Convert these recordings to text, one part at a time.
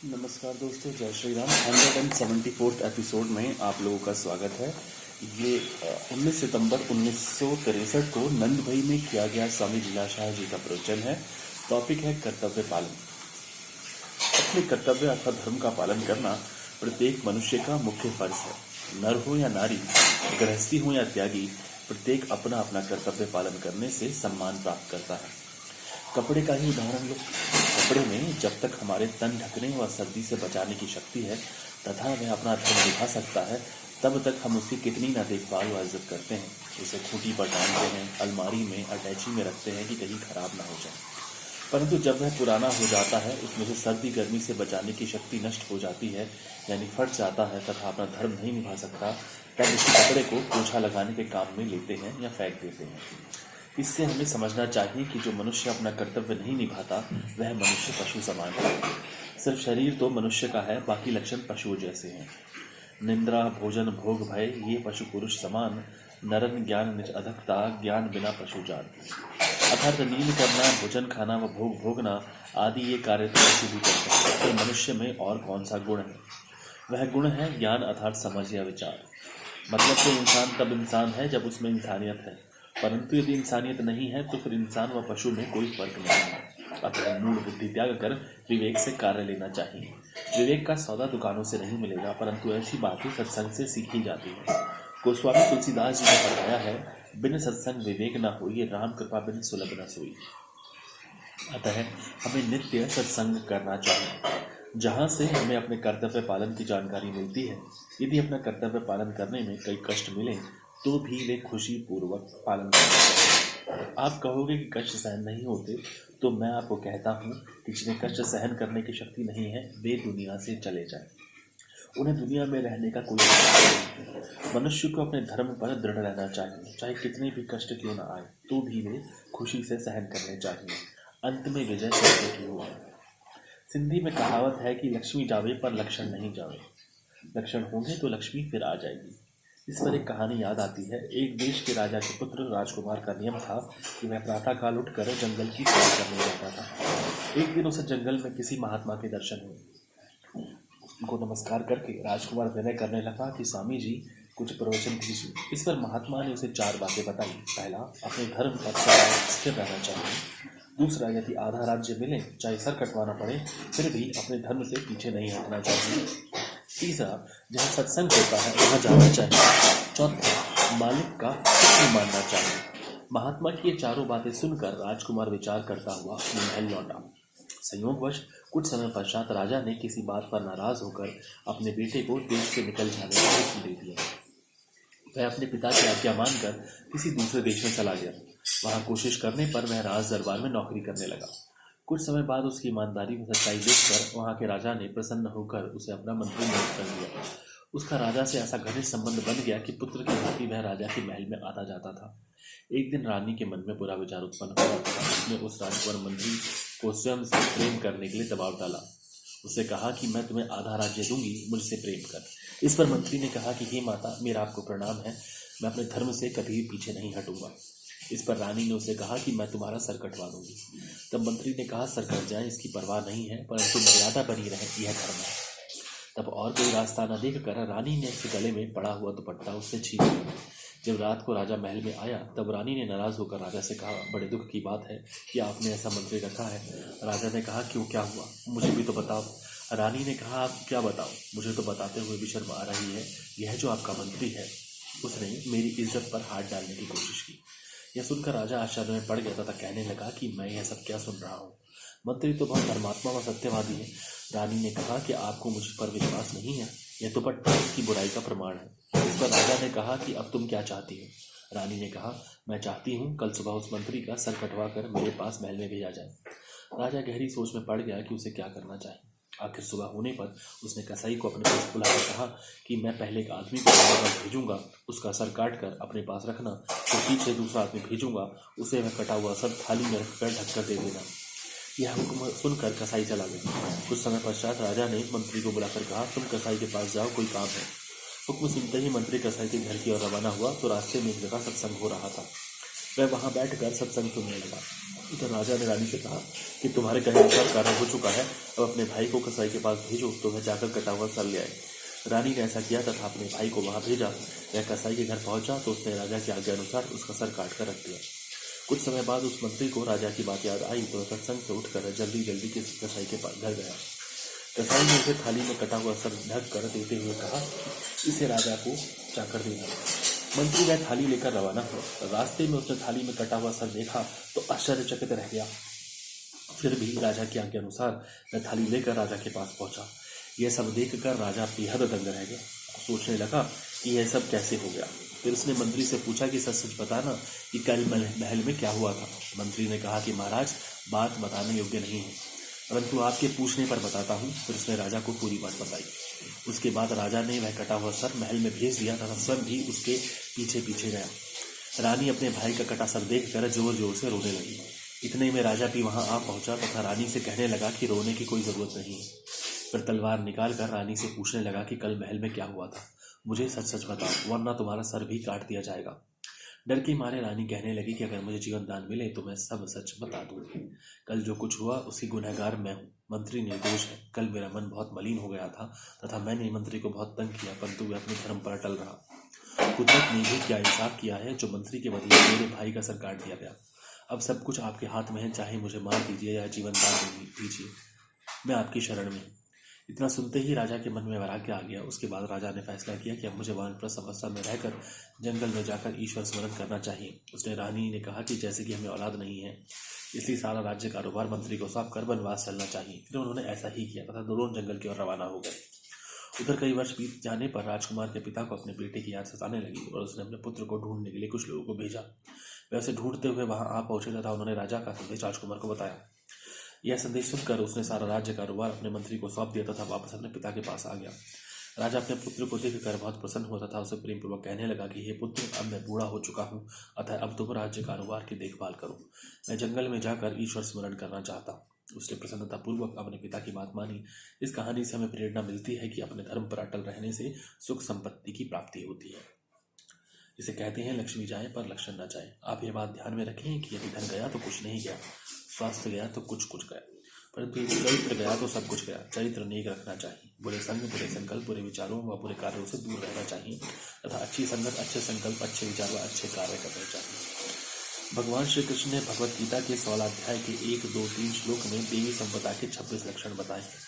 नमस्कार दोस्तों, जय श्री राम। 174th एपिसोड में आप लोगों का स्वागत है। ये 19 सितंबर 1963 को नंदभई में किया गया स्वामी लीलाशाह जी का प्रवचन है। टॉपिक है कर्तव्य पालन। अपने कर्तव्य अथवा धर्म का पालन करना प्रत्येक मनुष्य का मुख्य फर्ज है। नर हो या नारी, गृहस्थी हो या त्यागी, प्रत्येक अपना अपना कर्तव्य पालन करने से सम्मान प्राप्त करता है। कपड़े का ही उदाहरण लो। कपड़े में जब तक हमारे तन ढकने व सर्दी से बचाने की शक्ति है तथा वह अपना धर्म निभा सकता है, तब तक हम उसकी कितनी ना देखभाल व इज्जत करते हैं। उसे खूंटी पर टांगते हैं, अलमारी में अटैची में रखते हैं कि कहीं खराब ना हो जाए। परंतु जब वह पुराना हो जाता है, उसमें से सर्दी गर्मी से बचाने की शक्ति नष्ट हो जाती है, यानी फट जाता है तथा अपना धर्म नहीं निभा सकता, तब उस कपड़े को पोछा लगाने के काम में लेते हैं या फेंक देते हैं। इससे हमें समझना चाहिए कि जो मनुष्य अपना कर्तव्य नहीं निभाता वह मनुष्य पशु समान है। सिर्फ शरीर तो मनुष्य का है, बाकी लक्षण पशुओं जैसे हैं। निंद्रा भोजन भोग भय ये पशु पुरुष समान, नरन ज्ञान निज अधकता ज्ञान बिना पशु जान। अर्थात नींद करना, भोजन खाना व भोग भोगना आदि ये कार्य तो पशु भी करते हैं, तो मनुष्य में और कौन सा गुण है? वह गुण है ज्ञान अर्थात समझ या विचार। मतलब तो इंसान तब इंसान है जब उसमें इंसानियत है, परंतु यदि इंसानियत नहीं है तो फिर इंसान व पशु में कोई फर्क नहीं है। अतः मूल बुद्धि त्याग कर विवेक से कार्य लेना चाहिए। विवेक का सौदा दुकानों से नहीं मिलेगा, परंतु ऐसी बातें सत्संग से सीखी जाती है। गोस्वामी तुलसीदास जी ने फरमाया है, बिन सत्संग विवेक न होई, राम कृपा बिन सुलभ न सोई। अतः हमें नित्य सत्संग करना चाहिए, जहाँ से हमें अपने कर्तव्य पालन की जानकारी मिलती है। यदि अपना कर्तव्य पालन करने में कई कष्ट मिले तो भी वे खुशी पूर्वक पालन करना चाहिए। आप कहोगे कि कष्ट सहन नहीं होते, तो मैं आपको कहता हूँ कि जिन्हें कष्ट सहन करने की शक्ति नहीं है वे दुनिया से चले जाएं। उन्हें दुनिया में रहने का कोई अधिकार नहीं। मनुष्य को अपने धर्म पर दृढ़ रहना चाहिए, चाहे कितने भी कष्ट क्यों न आए तो भी वे खुशी से सहन करने चाहिए। अंत में विजय सत्य की होगी। सिंधी में कहावत है कि लक्ष्मी जावे पर लक्षण नहीं जावे। लक्षण होंगे तो लक्ष्मी फिर आ जाएगी। इस पर एक कहानी याद आती है। एक देश के राजा के पुत्र राजकुमार का नियम था कि वह प्रातःकाल उठकर जंगल की सैर करने जाता था। एक दिन उसे जंगल में किसी महात्मा के दर्शन हुए। उनको नमस्कार करके राजकुमार विनय करने लगा कि स्वामी जी कुछ प्रवचन दीजिए। इस पर महात्मा ने उसे 4 बातें बताई। पहला, अपने धर्म पर सदा स्थिर रहना चाहिए। दूसरा, यदि आधा राज्य मिले, चाहे सर कटवाना पड़े, फिर भी अपने धर्म से पीछे नहीं हटना चाहिए। तीसरा, जहाँ सत्संग होता है वहाँ जाना चाहिए। चौथा, मालिक का हुक्म मानना चाहिए। महात्मा की ये चारों बातें सुनकर राजकुमार विचार करता हुआ अपने महल लौटा। संयोगवश कुछ समय पश्चात राजा ने किसी बात पर नाराज होकर अपने बेटे को देश से निकल जाने का हुक्म दे दिया। वह अपने पिता की आज्ञा मानकर किसी दूसरे देश में चला गया। वहाँ कोशिश करने पर वह राज दरबार में नौकरी करने लगा। कुछ समय बाद उसकी ईमानदारी व सच्चाई देखकर वहाँ के राजा ने प्रसन्न होकर उसे अपना मंत्री नियुक्त कर दिया। उसका राजा से ऐसा घनिष्ठ संबंध बन गया कि पुत्र की भांति वह राजा के महल में आता जाता था। एक दिन रानी के मन में बुरा विचार उत्पन्न हुआ। उसने उस राजकुमार मंत्री को स्वयं से प्रेम करने के लिए दबाव डाला। उससे कहा कि मैं तुम्हें आधा राज्य दूंगी, मुझसे प्रेम कर। इस पर मंत्री ने कहा कि हे माता, मेरा आपको प्रणाम है, मैं अपने धर्म से कभी भी पीछे नहीं हटूंगा। इस पर रानी ने उसे कहा कि मैं तुम्हारा सर कटवा दूंगी। तब मंत्री ने कहा, सर कट जाए इसकी परवाह नहीं है, परंतु मर्यादा बनी रहे, यह धर्म है। तब और कोई रास्ता न देखकर रानी ने उसके गले में पड़ा हुआ दुपट्टा उससे छीन लिया। जब रात को राजा महल में आया तब रानी ने नाराज होकर राजा से कहा, बड़े दुख की बात है कि आपने ऐसा मंत्री रखा है। राजा ने कहा, क्यों, क्या हुआ, मुझे भी तो बताओ। रानी ने कहा, आप क्या बताओ, मुझे तो बताते हुए भी शर्म आ रही है। यह जो आपका मंत्री है उसने मेरी इज्जत पर हाथ डालने की कोशिश की। यह सुनकर राजा आश्चर्य में पड़ गया तथा कहने लगा कि मैं यह सब क्या सुन रहा हूँ। मंत्री तो बहुत धर्मात्मा व सत्यवादी है। रानी ने कहा कि आपको मुझ पर विश्वास नहीं है, यह दुपट्टा उसकी बुराई का प्रमाण है। इस पर राजा ने कहा कि अब तुम क्या चाहती हो। रानी ने कहा, मैं चाहती हूँ कल सुबह उस मंत्री का सर कटवा कर मेरे पास महल में भेजा जाए। राजा गहरी सोच में पड़ गया कि उसे क्या करना चाहिए। आखिर सुबह होने पर उसने कसाई को अपने पास बुलाकर कहा कि मैं पहले एक आदमी को मेरे पास भेजूंगा, उसका सर काट कर अपने पास रखना, तो पीछे दूसरा आदमी भेजूंगा, उसे मैं कटा हुआ सर थाली में रखकर ढक कर दे देना। यह हुक्म सुनकर कसाई चला गया। कुछ समय पश्चात राजा ने मंत्री को बुलाकर कहा, तुम कसाई के पास जाओ, कोई काम है। हुक्म सुनते ही मंत्री कसाई के घर की ओर रवाना हुआ तो रास्ते में एक जगह सत्संग हो रहा था। वह वहां बैठकर सत्संग सुनने लगा। तो राजा ने रानी से कहा कि तुम्हारे कहने अनुसार कार्य हो चुका है, अब अपने भाई को कसाई के पास भेजो तो वह जाकर कटा हुआ सर ले आए। रानी ने ऐसा किया तथा अपने भाई को वहां भेजा। वह कसाई के घर पहुंचा तो उसने राजा की आज्ञा अनुसार उसका सर काट कर रख दिया। कुछ समय बाद उस मंत्री को राजा की बात याद आई तो सत्संग से उठकर जल्दी जल्दी कसाई के पास घर गया। कसाई ने उसे थाली में कटा हुआ सर ढक कर देते हुए कहा, इसे राजा को जाकर देना। मंत्री वह थाली लेकर रवाना हुआ। रास्ते में उसने थाली में कटा हुआ सर देखा तो आश्चर्यचकित रह गया। फिर भी राजा की आज्ञा अनुसार वह थाली लेकर राजा के पास पहुंचा। यह सब देखकर राजा बेहद दंग रह गया। सोचने लगा कि यह सब कैसे हो गया। फिर उसने मंत्री से पूछा कि सच सच बताना कि कल महल में क्या हुआ था। मंत्री ने कहा कि महाराज, बात बताने योग्य नहीं है, परंतु आपके पूछने पर बताता हूँ। फिर उसने राजा को पूरी बात बताई। उसके बाद राजा ने वह कटा हुआ सर महल में भेज दिया तथा स्वयं भी उसके पीछे पीछे गया। रानी अपने भाई का कटा सर देखकर जोर जोर से रोने लगी। इतने में राजा भी वहां आ पहुंचा तथा रानी से कहने लगा कि रोने की कोई जरूरत नहीं है। फिर तलवार निकाल कर रानी से पूछने लगा कि कल महल में क्या हुआ था, मुझे सच सच बताओ वरना तुम्हारा सर भी काट दिया जाएगा। डर के मारे रानी कहने लगी कि अगर मुझे जीवन दान मिले तो मैं सब सच बता दूंगी। कल जो कुछ हुआ उसकी गुनहगार मैं हूँ, मंत्री निर्दोष है। कल मेरा मन बहुत मलिन हो गया था तथा मैंने मंत्री को बहुत तंग किया, परंतु वह अपने धर्म पर अटल रहा। कुदरत ने भी क्या इंसाफ किया है, जो मंत्री के बदले मेरे भाई का सर काट दिया गया। अब सब कुछ आपके हाथ में है, चाहे मुझे मार दीजिए या जीवन दान दीजिए, मैं आपकी शरण में। इतना सुनते ही राजा के मन में वैराग्य आ गया। उसके बाद राजा ने फैसला किया कि अब मुझे वानप्रस्थ अवस्था में रहकर जंगल में जाकर ईश्वर स्मरण करना चाहिए। उसने रानी ने कहा कि जैसे कि हमें औलाद नहीं है, इसलिए सारा राज्य कारोबार मंत्री को सौंप कर वनवास चलना चाहिए। फिर उन्होंने ऐसा ही किया तथा दोनों जंगल की ओर रवाना हो गए। उधर कई वर्ष बीत जाने पर राजकुमार के पिता को अपने बेटे की याद सताने लगी और उसने अपने पुत्र को ढूंढने के लिए कुछ लोगों को भेजा। वे उसे ढूंढते हुए वहां आ पहुंचे तथा उन्होंने राजा का संदेश राजकुमार को बताया। यह संदेश सुनकर उसने सारा राज्य कारोबार अपने मंत्री को सौंप दिया तथा वापस अपने पिता के पास आ गया। राजा अपने पुत्र को देखकर बहुत प्रसन्न हुआ तथा उसे प्रेम पूर्वक कहने लगा कि हे पुत्र, अब मैं बूढ़ा हो चुका हूँ, अतः अब तुम राज्य कारोबार की देखभाल करो। मैं जंगल में जाकर ईश्वर स्मरण करना चाहता हूँ। उसने प्रसन्नतापूर्वक अपने पिता की बात मानी। इस कहानी से हमें प्रेरणा मिलती है कि अपने धर्म पर अटल रहने से सुख संपत्ति की प्राप्ति होती है। इसे कहते हैं लक्ष्मी जाए पर लक्षण न जाए। आप ये बात ध्यान में रखें कि यदि धन गया तो कुछ नहीं गया, स्वास्थ्य गया तो कुछ कुछ गया, परंतु यदि चरित्र गया तो सब कुछ गया। चरित्र नेक रखना चाहिए। बुरे संग, बुरे संकल्प, बुरे विचारों व बुरे कार्यों से दूर रहना चाहिए तथा अच्छी संगत, अच्छे संकल्प, अच्छे विचार व अच्छे कार्य करने चाहिए। भगवान श्री कृष्ण ने भगवत गीता के 16 अध्याय के 1, 2, 3 श्लोक में देवी संपदा के 26 लक्षण बताए हैं।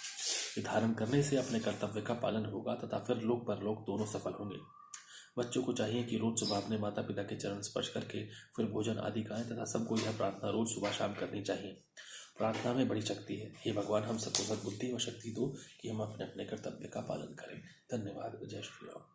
ये धारण करने से अपने कर्तव्य का पालन होगा तथा फिर लोक परलोक दोनों सफल होंगे। बच्चों को चाहिए कि रोज सुबह अपने माता पिता के चरण स्पर्श करके फिर भोजन आदि खाएं तथा सबको यह प्रार्थना रोज सुबह शाम करनी चाहिए। प्रार्थना में बड़ी शक्ति है। हे भगवान, हम सबको सद्बुद्धि व शक्ति दो कि हम अपने अपने कर्तव्य का पालन करें। धन्यवाद। जय श्री राम।